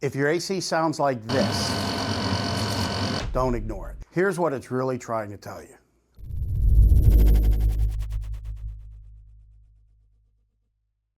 If your AC sounds like this, don't ignore it. Here's what it's really trying to tell you.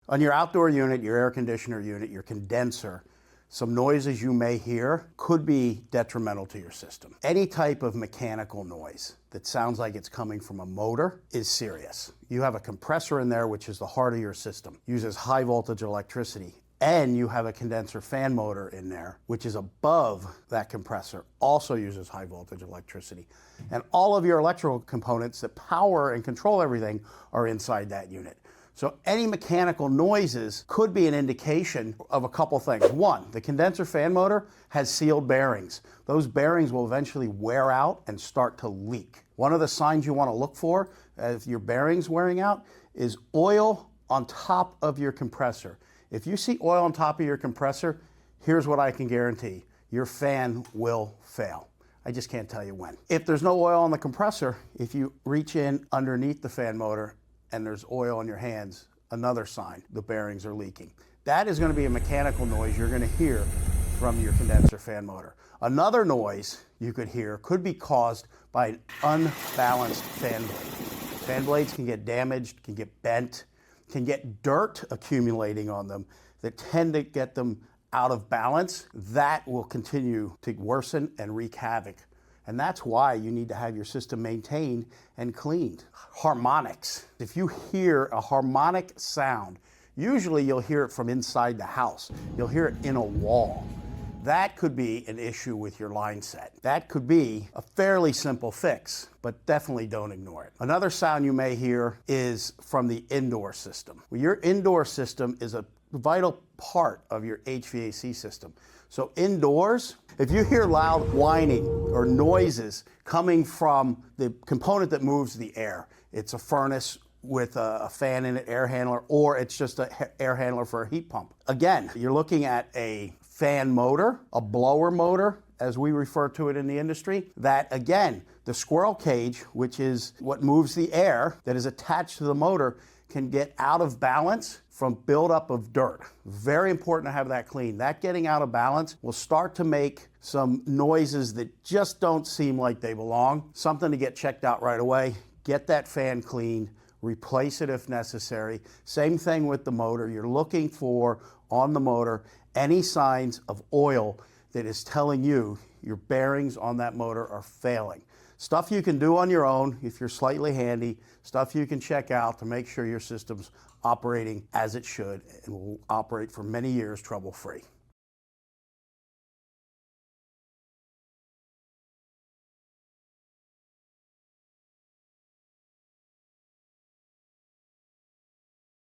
On your outdoor unit, your air conditioner unit, your condenser, some noises you may hear could be detrimental to your system. Any type of mechanical noise that sounds like it's coming from a motor is serious. You have a compressor in there, which is the heart of your system, uses high voltage electricity, and you have a condenser fan motor in there, which is above that compressor, also uses high voltage electricity. And all of your electrical components that power and control everything are inside that unit. So any mechanical noises could be an indication of a couple things. One, the condenser fan motor has sealed bearings. Those bearings will eventually wear out and start to leak. One of the signs you want to look for as your bearings wearing out is oil on top of your compressor. If you see oil on top of your compressor, here's what I can guarantee: your fan will fail. I just can't tell you when. If there's no oil on the compressor, if you reach in underneath the fan motor and there's oil on your hands, another sign the bearings are leaking. That is going to be a mechanical noise you're going to hear from your condenser fan motor. Another noise you could hear could be caused by an unbalanced fan blade. Fan blades can get damaged, can get bent, can get dirt accumulating on them that tend to get them out of balance. That will continue to worsen and wreak havoc. And that's why you need to have your system maintained and cleaned. Harmonics. If you hear a harmonic sound, usually you'll hear it from inside the house. You'll hear it in a wall. That could be an issue with your line set. That could be a fairly simple fix, but definitely don't ignore it. Another sound you may hear is from the indoor system. Well, your indoor system is a vital part of your HVAC system. So indoors, if you hear loud whining or noises coming from the component that moves the air, it's a furnace with a fan in it, air handler, or it's just an air handler for a heat pump. Again, you're looking at a fan motor, a blower motor, as we refer to it in the industry, that again, the squirrel cage, which is what moves the air that is attached to the motor, can get out of balance from buildup of dirt. Very important to have that clean. That getting out of balance will start to make some noises that just don't seem like they belong. Something to get checked out right away. Get that fan cleaned, replace it if necessary. Same thing with the motor. You're looking for, on the motor, any signs of oil that is telling you your bearings on that motor are failing. Stuff you can do on your own if you're slightly handy, stuff you can check out to make sure your system's operating as it should and will operate for many years trouble-free.